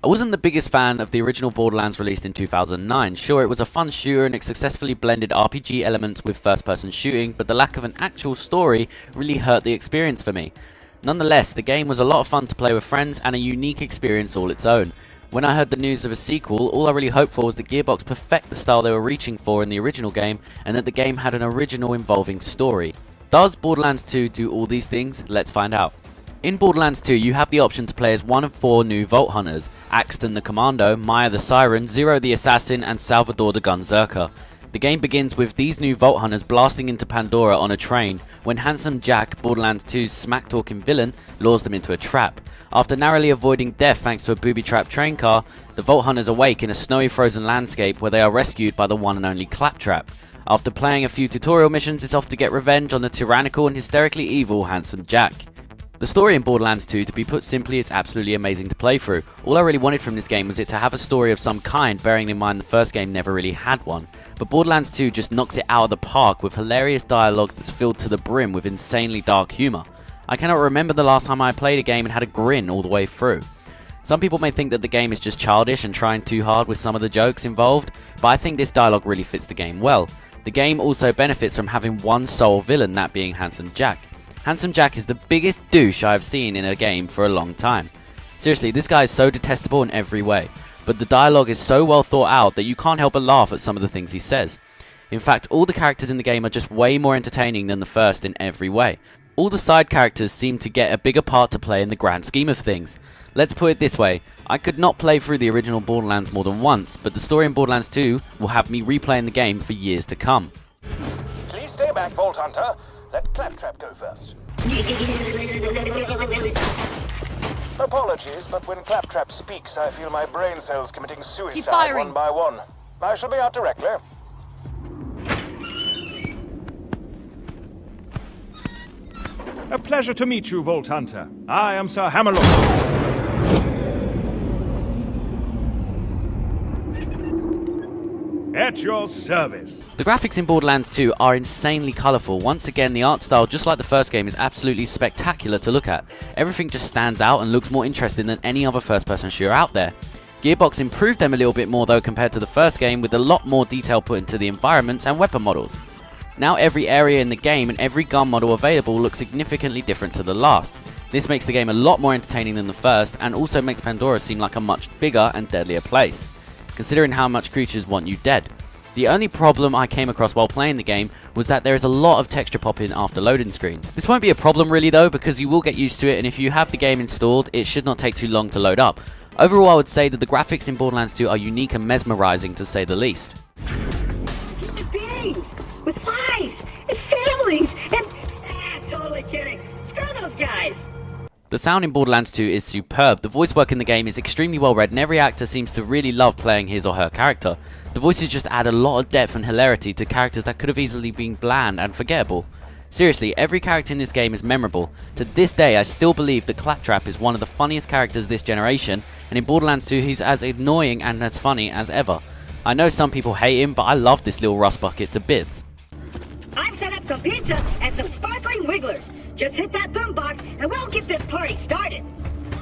I wasn't the biggest fan of the original Borderlands released in 2009. Sure, it was a fun shooter and it successfully blended RPG elements with first-person shooting, but the lack of an actual story really hurt the experience for me. Nonetheless, the game was a lot of fun to play with friends and a unique experience all its own. When I heard the news of a sequel, all I really hoped for was that Gearbox perfect the style they were reaching for in the original game, and that the game had an original involving story. Does Borderlands 2 do all these things? Let's find out. In Borderlands 2, you have the option to play as one of 4 new Vault Hunters: Axton the Commando, Maya the Siren, Zero the Assassin, and Salvador the Gunzerker. The game begins with these new Vault Hunters blasting into Pandora on a train, when Handsome Jack, Borderlands 2's smack-talking villain, lures them into a trap. After narrowly avoiding death thanks to a booby-trapped train car, the Vault Hunters awake in a snowy frozen landscape where they are rescued by the one and only Claptrap. After playing a few tutorial missions, it's off to get revenge on the tyrannical and hysterically evil Handsome Jack. The story in Borderlands 2, to be put simply, is absolutely amazing to play through. All I really wanted from this game was it to have a story of some kind, bearing in mind the first game never really had one. But Borderlands 2 just knocks it out of the park with hilarious dialogue that's filled to the brim with insanely dark humour. I cannot remember the last time I played a game and had a grin all the way through. Some people may think that the game is just childish and trying too hard with some of the jokes involved, but I think this dialogue really fits the game well. The game also benefits from having one sole villain, that being Handsome Jack. Handsome Jack is the biggest douche I have seen in a game for a long time. Seriously, this guy is so detestable in every way, but the dialogue is so well thought out that you can't help but laugh at some of the things he says. In fact, all the characters in the game are just way more entertaining than the first in every way. All the side characters seem to get a bigger part to play in the grand scheme of things. Let's put it this way, I could not play through the original Borderlands more than once, but the story in Borderlands 2 will have me replaying the game for years to come. Please stay back, Vault Hunter. Let Claptrap go first. Apologies, but when Claptrap speaks, I feel my brain cells committing suicide one by one. I shall be out directly. A pleasure to meet you, Vault Hunter. I am Sir Hammerlock. At your service. The graphics in Borderlands 2 are insanely colourful. Once again, the art style, just like the first game, is absolutely spectacular to look at. Everything just stands out and looks more interesting than any other first-person shooter out there. Gearbox improved them a little bit more though compared to the first game, with a lot more detail put into the environments and weapon models. Now every area in the game and every gun model available looks significantly different to the last. This makes the game a lot more entertaining than the first, and also makes Pandora seem like a much bigger and deadlier place, considering how much creatures want you dead. The only problem I came across while playing the game was that there is a lot of texture popping after loading screens. This won't be a problem really though, because you will get used to it, and if you have the game installed, it should not take too long to load up. Overall, I would say that the graphics in Borderlands 2 are unique and mesmerizing to say the least. Human beings with lives and families and totally kidding. Screw those guys. The sound in Borderlands 2 is superb. The voice work in the game is extremely well read, and every actor seems to really love playing his or her character. The voices just add a lot of depth and hilarity to characters that could have easily been bland and forgettable. Seriously, every character in this game is memorable. To this day, I still believe that Claptrap is one of the funniest characters this generation, and in Borderlands 2 he's as annoying and as funny as ever. I know some people hate him, but I love this little rust bucket to bits. I've set up some pizza and some sparkling wigglers. Just hit that boombox and we'll get this party started.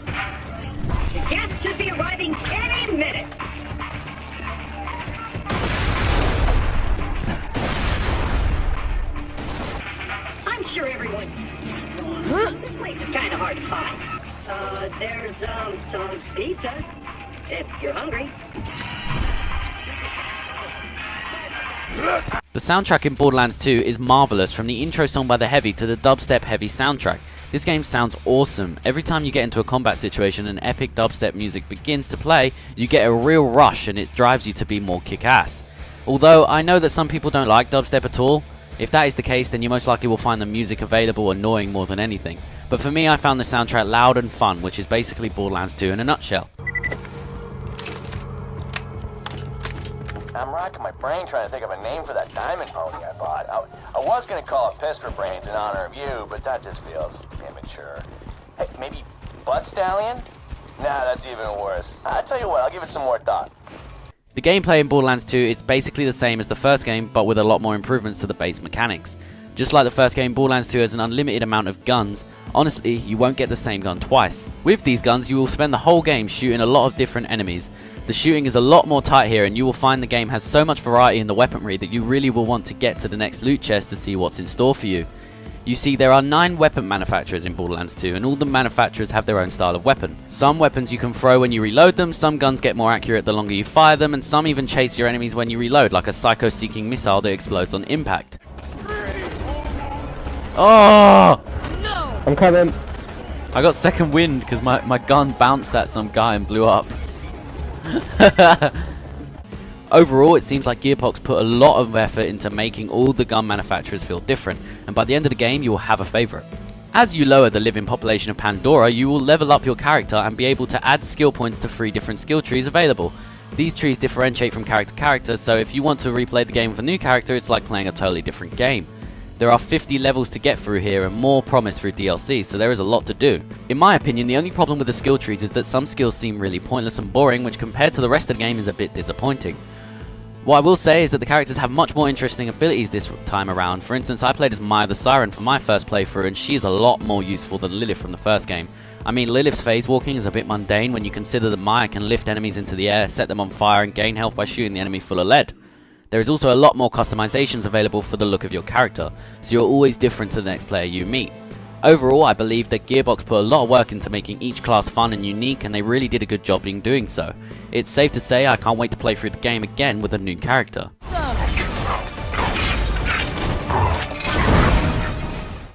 The guests should be arriving any minute. I'm sure everyone this place is kind of hard to find. There's some pizza if you're hungry. The soundtrack in Borderlands 2 is marvellous, from the intro song by The Heavy to the dubstep heavy soundtrack. This game sounds awesome. Every time you get into a combat situation and epic dubstep music begins to play, you get a real rush and it drives you to be more kick-ass. Although I know that some people don't like dubstep at all. If that is the case, then you most likely will find the music available annoying more than anything. But for me, I found the soundtrack loud and fun, which is basically Borderlands 2 in a nutshell. I'm racking my brain trying to think of a name for that diamond pony I bought. I was going to call it Piss for Brains in honor of you, but that just feels immature. Hey, maybe Butt Stallion? Nah, that's even worse. I'll tell you what, I'll give it some more thought. The gameplay in Borderlands 2 is basically the same as the first game, but with a lot more improvements to the base mechanics. Just like the first game, Borderlands 2 has an unlimited amount of guns. Honestly, you won't get the same gun twice. With these guns, you will spend the whole game shooting a lot of different enemies. The shooting is a lot more tight here, and you will find the game has so much variety in the weaponry that you really will want to get to the next loot chest to see what's in store for you. You see, there are 9 weapon manufacturers in Borderlands 2, and all the manufacturers have their own style of weapon. Some weapons you can throw when you reload them, some guns get more accurate the longer you fire them, and some even chase your enemies when you reload, like a psycho-seeking missile that explodes on impact. Oh! No! I'm coming. I got second wind because my gun bounced at some guy and blew up. Overall, it seems like Gearbox put a lot of effort into making all the gun manufacturers feel different, and by the end of the game you will have a favourite. As you lower the living population of Pandora, you will level up your character and be able to add skill points to 3 different skill trees available. These trees differentiate from character to character, so if you want to replay the game with a new character, it's like playing a totally different game. There are 50 levels to get through here and more promised through DLC, so there is a lot to do. In my opinion, the only problem with the skill trees is that some skills seem really pointless and boring, which compared to the rest of the game is a bit disappointing. What I will say is that the characters have much more interesting abilities this time around. For instance, I played as Maya the Siren for my first playthrough, and she's a lot more useful than Lilith from the first game. I mean, Lilith's phase walking is a bit mundane when you consider that Maya can lift enemies into the air, set them on fire, and gain health by shooting the enemy full of lead. There is also a lot more customizations available for the look of your character, so you're always different to the next player you meet. Overall, I believe that Gearbox put a lot of work into making each class fun and unique, and they really did a good job in doing so. It's safe to say I can't wait to play through the game again with a new character.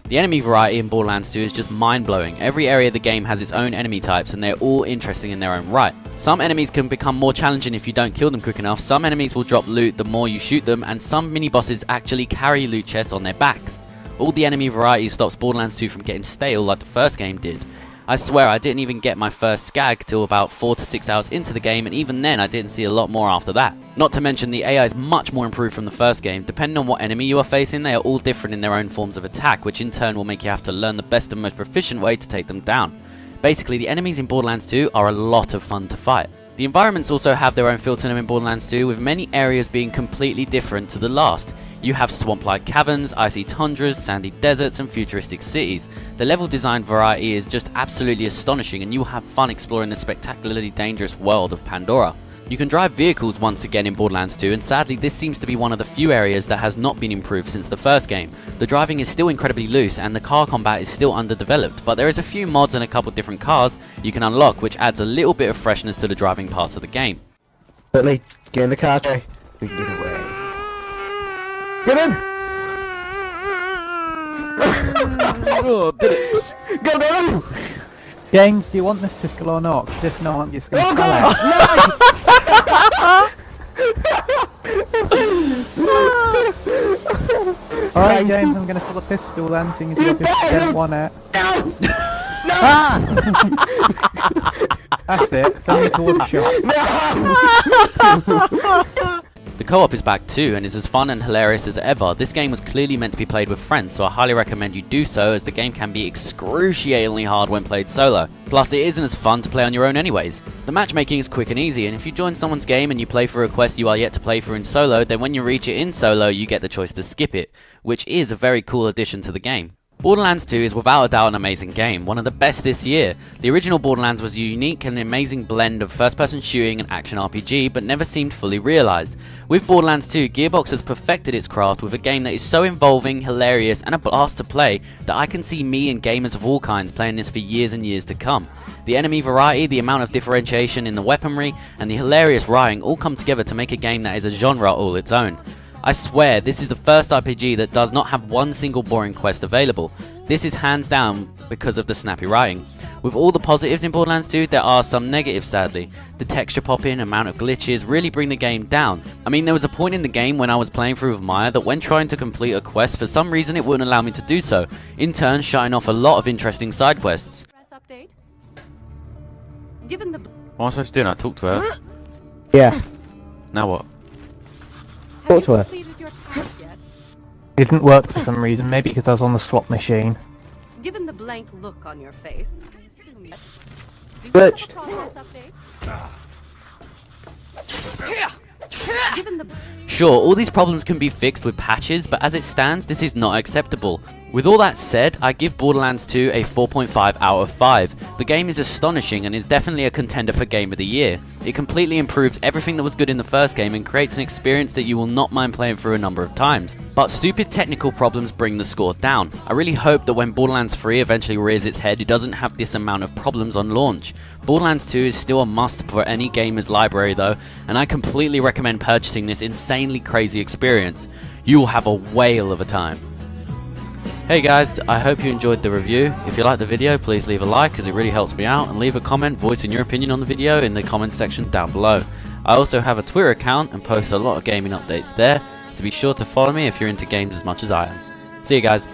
The enemy variety in Borderlands 2 is just mind-blowing. Every area of the game has its own enemy types, and they're all interesting in their own right. Some enemies can become more challenging if you don't kill them quick enough, some enemies will drop loot the more you shoot them, and some mini-bosses actually carry loot chests on their backs. All the enemy variety stops Borderlands 2 from getting stale like the first game did. I swear I didn't even get my first skag till about 4 to 6 hours into the game, and even then I didn't see a lot more after that. Not to mention the AI is much more improved from the first game. Depending on what enemy you are facing, they are all different in their own forms of attack, which in turn will make you have to learn the best and most proficient way to take them down. Basically, the enemies in Borderlands 2 are a lot of fun to fight. The environments also have their own feel to them in Borderlands 2, with many areas being completely different to the last. You have swamp-like caverns, icy tundras, sandy deserts, and futuristic cities. The level design variety is just absolutely astonishing, and you will have fun exploring the spectacularly dangerous world of Pandora. You can drive vehicles once again in Borderlands 2, and sadly this seems to be one of the few areas that has not been improved since the first game. The driving is still incredibly loose, and the car combat is still underdeveloped, but there is a few mods and a couple different cars you can unlock, which adds a little bit of freshness to the driving parts of the game. Quickly, get in the car, Jay. We can get away. Get in! Oh, did it! Go! James, do you want this pistol or not? 'Cause if not, I'm just going to sell it. Alright, James, I'm going to sell the pistol then, seeing as you obviously don't want it. No! Ah! That's it, send me to woodshop. The co-op is back too, and is as fun and hilarious as ever. This game was clearly meant to be played with friends, so I highly recommend you do so, as the game can be excruciatingly hard when played solo. Plus, it isn't as fun to play on your own anyways. The matchmaking is quick and easy, and if you join someone's game and you play for a quest you are yet to play for in solo, then when you reach it in solo, you get the choice to skip it, which is a very cool addition to the game. Borderlands 2 is without a doubt an amazing game, one of the best this year. The original Borderlands was a unique and amazing blend of first-person shooting and action RPG, but never seemed fully realised. With Borderlands 2, Gearbox has perfected its craft with a game that is so involving, hilarious, and a blast to play that I can see me and gamers of all kinds playing this for years and years to come. The enemy variety, the amount of differentiation in the weaponry, and the hilarious writing all come together to make a game that is a genre all its own. I swear, this is the first RPG that does not have one single boring quest available. This is hands down because of the snappy writing. With all the positives in Borderlands 2, there are some negatives sadly. The texture popping, amount of glitches really bring the game down. I mean, there was a point in the game when I was playing through with Maya that when trying to complete a quest, for some reason it wouldn't allow me to do so, in turn shutting off a lot of interesting side quests. Update. Given the What am I supposed to do? I talk to her. Yeah. Now what? Talk to her. completed your task yet? It didn't work for some reason, maybe because I was on the slot machine. Given the blank look on your face, I assume that. Do you Glitched. have a progress update? Here! Given the Sure, all these problems can be fixed with patches, but as it stands, this is not acceptable. With all that said, I give Borderlands 2 a 4.5 out of 5. The game is astonishing and is definitely a contender for Game of the Year. It completely improves everything that was good in the first game and creates an experience that you will not mind playing through a number of times. But stupid technical problems bring the score down. I really hope that when Borderlands 3 eventually rears its head, it doesn't have this amount of problems on launch. Borderlands 2 is still a must for any gamer's library though, and I completely recommend purchasing this insanely crazy experience. You will have a whale of a time. Hey guys, I hope you enjoyed the review. If you liked the video, please leave a like as it really helps me out, and leave a comment voicing your opinion on the video in the comment section down below. I also have a Twitter account and post a lot of gaming updates there, so be sure to follow me if you're into games as much as I am. See you guys.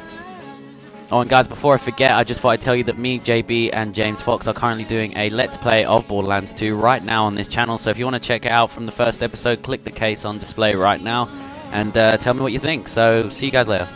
Oh, and guys, before I forget, I just thought I'd tell you that me, JB, and James Fox are currently doing a Let's Play of Borderlands 2 right now on this channel, so if you want to check it out from the first episode, click the case on display right now, and tell me what you think. So, see you guys later.